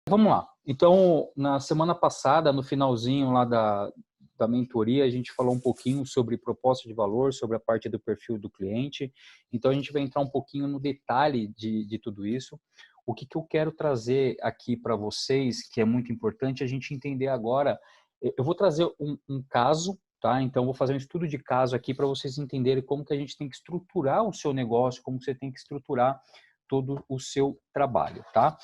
Vamos lá. Então, na semana passada, no finalzinho lá da mentoria, a gente falou um pouquinho sobre proposta de valor, sobre a parte do perfil do cliente. Então, a gente vai entrar um pouquinho no detalhe de tudo isso. O que eu quero trazer aqui para vocês, que é muito importante a gente entender agora, eu vou trazer um caso, tá? Então, eu vou fazer um estudo de caso aqui para vocês entenderem como que a gente tem que estruturar o seu negócio, como que você tem que estruturar todo o seu trabalho, tá?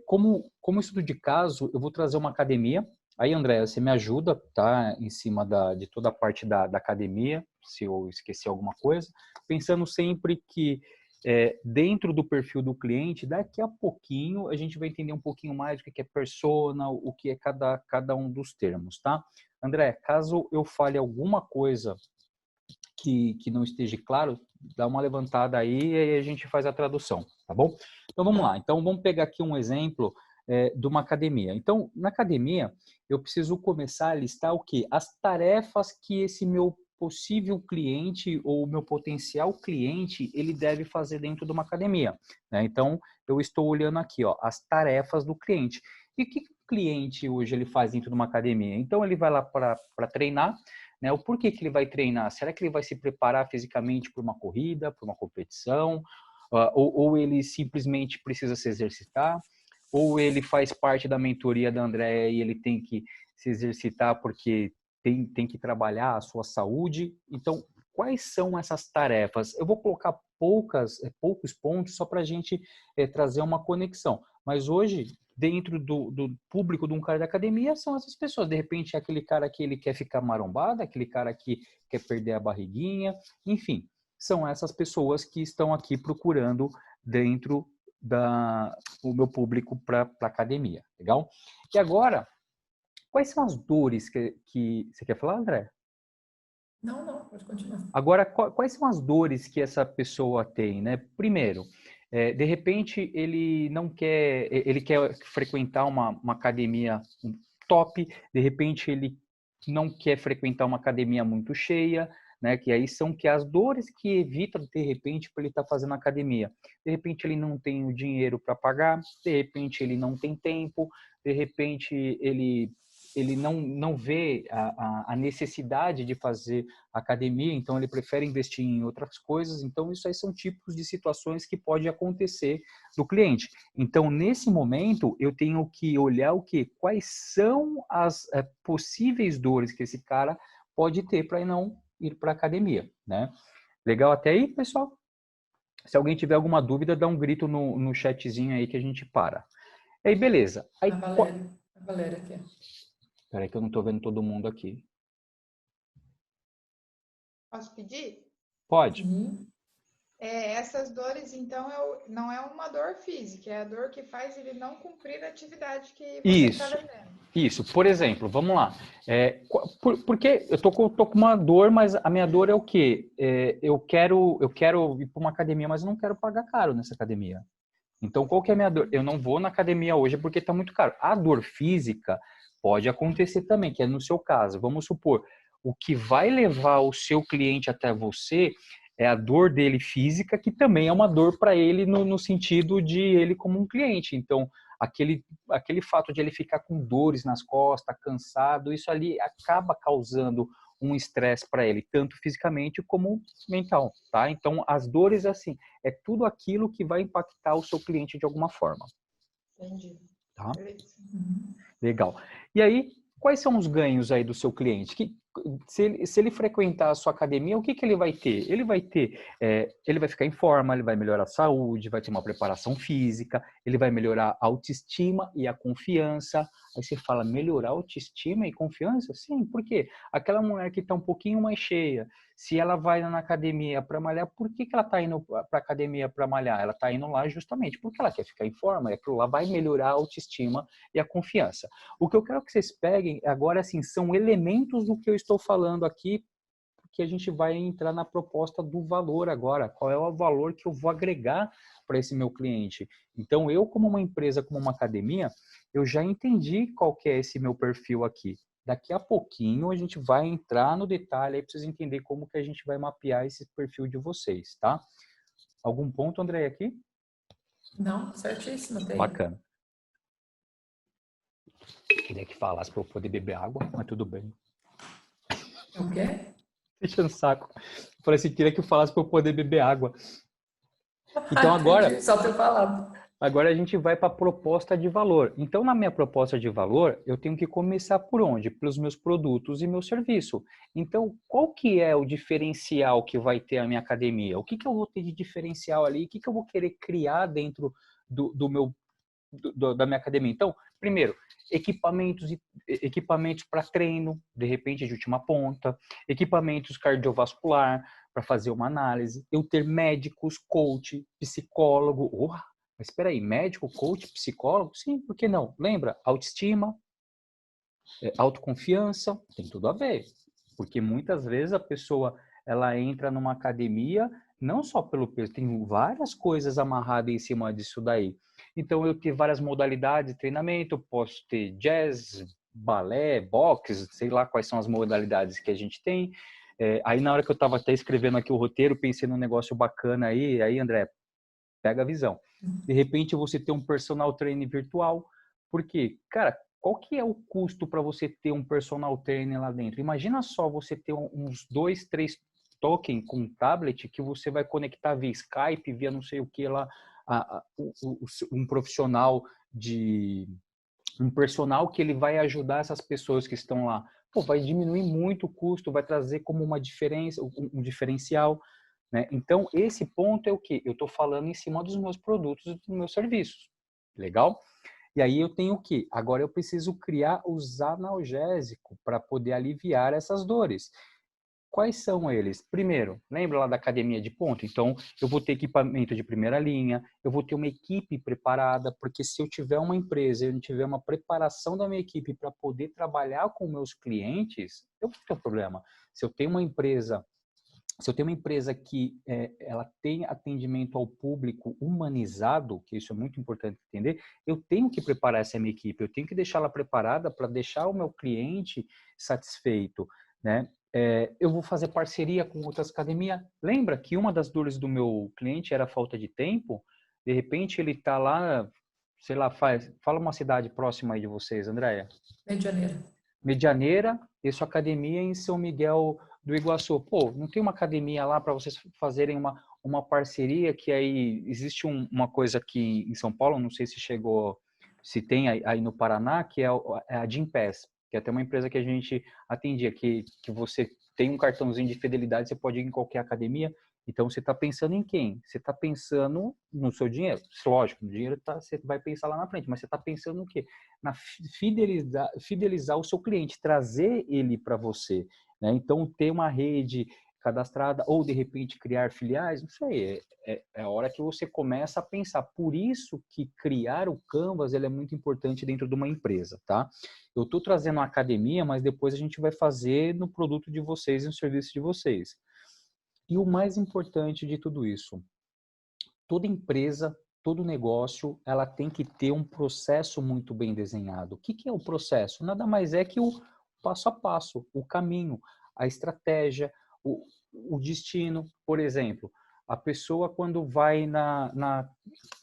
Como estudo de caso, eu vou trazer uma academia. Aí, André, você me ajuda, tá? Em cima de toda a parte da academia, se eu esqueci alguma coisa. Pensando sempre que dentro do perfil do cliente, daqui a pouquinho a gente vai entender um pouquinho mais o que é persona, o que é cada um dos termos, tá? André, caso eu fale alguma coisa que não esteja claro, dá uma levantada aí e aí a gente faz a tradução, tá bom? Então vamos lá. Então vamos pegar aqui um exemplo de uma academia. Então, na academia, eu preciso começar a listar o quê? As tarefas que esse meu possível cliente ou meu potencial cliente ele deve fazer dentro de uma academia, né? Então, eu estou olhando aqui, ó, as tarefas do cliente. E o que o cliente hoje ele faz dentro de uma academia? Então, ele vai lá para treinar, né? O porquê que ele vai treinar? Será que ele vai se preparar fisicamente para uma corrida, para uma competição? Ou ele simplesmente precisa se exercitar? Ou ele faz parte da mentoria da Andréa e ele tem que se exercitar porque tem que trabalhar a sua saúde? Então, quais são essas tarefas? Eu vou colocar poucos pontos só para a gente trazer uma conexão. Mas hoje, dentro do público de um cara da academia, são essas pessoas. De repente, é aquele cara que ele quer ficar marombado, aquele cara que quer perder a barriguinha, enfim. São essas pessoas que estão aqui procurando dentro o meu público para academia, legal? E agora, quais são as dores que... Você quer falar, André? Não, não, pode continuar. Agora, quais são as dores que essa pessoa tem, né? Primeiro, de repente ele não quer, ele quer frequentar uma academia top, de repente ele não quer frequentar uma academia muito cheia, né? Que aí são que as dores que evita de repente para ele estar fazendo academia. De repente ele não tem o dinheiro para pagar, de repente ele não tem tempo, de repente ele não vê a necessidade de fazer academia, então ele prefere investir em outras coisas. Então, isso aí são tipos de situações que pode acontecer do cliente. Então, nesse momento, eu tenho que olhar o quê? Quais são as possíveis dores que esse cara pode ter para não ir para academia, né? Legal até aí, pessoal? Se alguém tiver alguma dúvida, dá um grito no chatzinho aí que a gente para. Aí, beleza. A Valéria. A Valéria quer. Peraí que eu não estou vendo todo mundo aqui. Posso pedir? Pode. Sim. Essas dores, então, não é uma dor física, é a dor que faz ele não cumprir a atividade que você está Isso. vendendo. Isso, por exemplo, vamos lá. Porque eu tô com uma dor, mas a minha dor é o quê? Eu quero ir para uma academia, mas eu não quero pagar caro nessa academia. Então, qual que é a minha dor? Eu não vou na academia hoje porque está muito caro. A dor física pode acontecer também, que é no seu caso. Vamos supor, o que vai levar o seu cliente até você é a dor dele física, que também é uma dor para ele no sentido de ele como um cliente. Então, aquele fato de ele ficar com dores nas costas, cansado, isso ali acaba causando um estresse para ele, tanto fisicamente como mental, tá? Então, as dores, assim, é tudo aquilo que vai impactar o seu cliente de alguma forma, Entendi. tá? Beleza. Legal. E aí, quais são os ganhos aí do seu cliente? Se ele frequentar a sua academia, o que ele vai ter? Ele vai ficar em forma, ele vai melhorar a saúde, vai ter uma preparação física, ele vai melhorar a autoestima e a confiança. Aí você fala, melhorar a autoestima e confiança? Sim, por quê? Aquela mulher que está um pouquinho mais cheia, se ela vai na academia para malhar, por que ela está indo para a academia para malhar? Ela está indo lá justamente porque ela quer ficar em forma, aquilo lá vai melhorar a autoestima e a confiança. O que eu quero que vocês peguem agora, assim, são elementos do que eu estou falando aqui, que a gente vai entrar na proposta do valor agora. Qual é o valor que eu vou agregar para esse meu cliente? Então, eu como uma empresa, como uma academia, eu já entendi qual que é esse meu perfil aqui. Daqui a pouquinho a gente vai entrar no detalhe aí para vocês entenderem como que a gente vai mapear esse perfil de vocês, tá? Algum ponto, André, aqui? Não, certíssimo, tem. Bacana. Queria que falasse para eu poder beber água, mas tudo bem. É o quê? Deixando o saco. Eu falei assim, queria que eu falasse para eu poder beber água. Então agora, Entendi, só ter falado. agora a gente vai para a proposta de valor. Então, na minha proposta de valor, eu tenho que começar por onde? Pelos meus produtos e meu serviço. Então, qual que é o diferencial que vai ter a minha academia? O que que eu vou ter de diferencial ali? O que que eu vou querer criar dentro da minha academia? Então, primeiro, equipamentos para treino, de repente de última ponta, equipamentos cardiovascular para fazer uma análise, eu ter médicos, coach, psicólogo. Mas espera aí, médico, coach, psicólogo? Sim, por que não? Lembra? Autoestima, autoconfiança, tem tudo a ver. Porque muitas vezes a pessoa ela entra numa academia não só pelo peso, tem várias coisas amarradas em cima disso daí. Então eu tenho várias modalidades de treinamento, eu posso ter jazz, balé, boxe, sei lá quais são as modalidades que a gente tem. Aí na hora que eu estava até escrevendo aqui o roteiro, pensei num negócio bacana aí André, pega a visão. De repente você tem um personal trainer virtual, porque, cara, qual que é o custo para você ter um personal trainer lá dentro? Imagina só você ter uns 2, 3 token com tablet que você vai conectar via Skype, via não sei o que lá, um profissional um personal que ele vai ajudar essas pessoas que estão lá. Pô, vai diminuir muito o custo, vai trazer como uma diferença, um diferencial, né? Então, esse ponto é o que? Eu estou falando em cima dos meus produtos e dos meus serviços. Legal? E aí eu tenho o quê? Agora eu preciso criar os analgésicos para poder aliviar essas dores. Quais são eles? Primeiro, lembra lá da academia de ponto? Então, eu vou ter equipamento de primeira linha, eu vou ter uma equipe preparada, porque se eu tiver uma empresa, eu não tiver uma preparação da minha equipe para poder trabalhar com meus clientes, eu vou ter um problema. Se eu tenho uma empresa que ela tem atendimento ao público humanizado, que isso é muito importante entender, eu tenho que preparar essa minha equipe, eu tenho que deixá-la preparada para deixar o meu cliente satisfeito, né? Eu vou fazer parceria com outras academias. Lembra que uma das dores do meu cliente era a falta de tempo? De repente ele está lá, sei lá, fala uma cidade próxima aí de vocês, Andréia. Rio de Janeiro. Medianeira e sua academia em São Miguel do Iguaçu. Pô, não tem uma academia lá para vocês fazerem uma parceria que aí existe uma coisa aqui em São Paulo, não sei se chegou, se tem aí no Paraná, que é a Gympass, que é até uma empresa que a gente atendia, que você tem um cartãozinho de fidelidade, você pode ir em qualquer academia. Então, você está pensando em quem? Você está pensando no seu dinheiro. Lógico, o dinheiro você vai pensar lá na frente, mas você está pensando no quê? Na fidelizar o seu cliente, trazer ele para você, né? Então, ter uma rede cadastrada ou, de repente, criar filiais, não sei, é a hora que você começa a pensar. Por isso que criar o Canvas ele é muito importante dentro de uma empresa, tá? Eu estou trazendo a academia, mas depois a gente vai fazer no produto de vocês e no serviço de vocês. E o mais importante de tudo isso, toda empresa, todo negócio, ela tem que ter um processo muito bem desenhado. O que é o processo? Nada mais é que o passo a passo, o caminho, a estratégia, o destino. Por exemplo, a pessoa quando vai na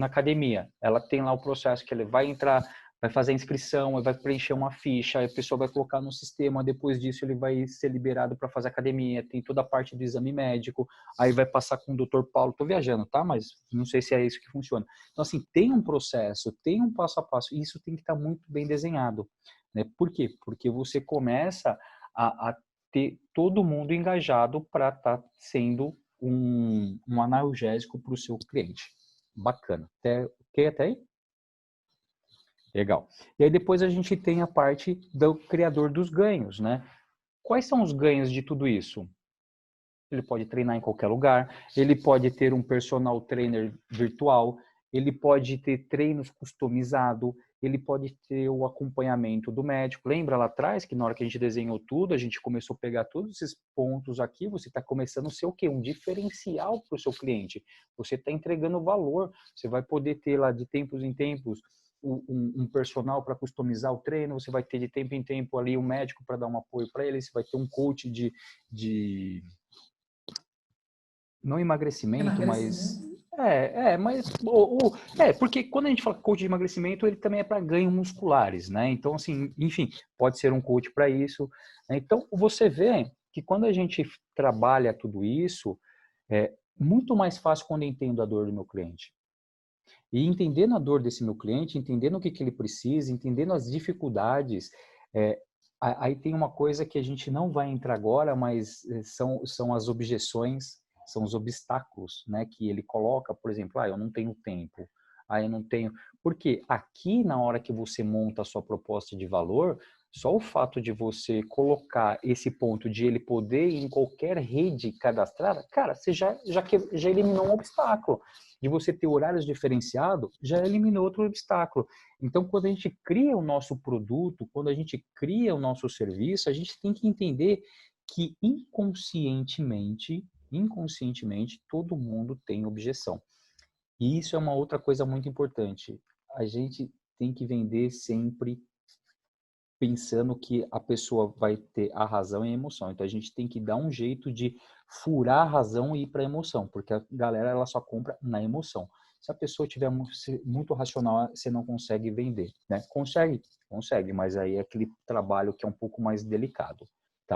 academia, ela tem lá o processo que ele vai entrar, vai fazer a inscrição, vai preencher uma ficha, a pessoa vai colocar no sistema, depois disso ele vai ser liberado para fazer academia, tem toda a parte do exame médico, aí vai passar com o Dr. Paulo, tô viajando, tá? Mas não sei se é isso que funciona. Então, assim, tem um processo, tem um passo a passo, e isso tem que estar muito bem desenhado, né? Por quê? Porque você começa a ter todo mundo engajado para estar sendo um analgésico para o seu cliente. Bacana. Até aí? Legal. E aí depois a gente tem a parte do criador dos ganhos, né? Quais são os ganhos de tudo isso? Ele pode treinar em qualquer lugar, ele pode ter um personal trainer virtual, ele pode ter treinos customizados, ele pode ter o acompanhamento do médico. Lembra lá atrás que na hora que a gente desenhou tudo, a gente começou a pegar todos esses pontos aqui, você está começando a ser o quê? Um diferencial para o seu cliente. Você está entregando valor, você vai poder ter lá de tempos em tempos um personal para customizar o treino, você vai ter de tempo em tempo ali um médico para dar um apoio para ele, você vai ter um coach de não emagrecimento, mas Mas porque quando a gente fala coach de emagrecimento, ele também é para ganhos musculares, né? Então, assim, enfim, pode ser um coach para isso, né? Então, você vê que quando a gente trabalha tudo isso, é muito mais fácil quando eu entendo a dor do meu cliente. E entendendo a dor desse meu cliente, entendendo o que ele precisa, entendendo as dificuldades, aí tem uma coisa que a gente não vai entrar agora, mas são as objeções, são os obstáculos, né, que ele coloca, por exemplo, eu não tenho tempo, eu não tenho... Porque aqui, na hora que você monta a sua proposta de valor, só o fato de você colocar esse ponto de ele poder ir em qualquer rede cadastrada, cara, você já eliminou um obstáculo. De você ter horários diferenciados, já eliminou outro obstáculo. Então, quando a gente cria o nosso produto, quando a gente cria o nosso serviço, a gente tem que entender que inconscientemente, todo mundo tem objeção. E isso é uma outra coisa muito importante. A gente tem que vender sempre pensando que a pessoa vai ter a razão e a emoção. Então, a gente tem que dar um jeito de furar a razão e ir para a emoção, porque a galera ela só compra na emoção. Se a pessoa tiver muito racional, você não consegue vender, né? Consegue, mas aí é aquele trabalho que é um pouco mais delicado.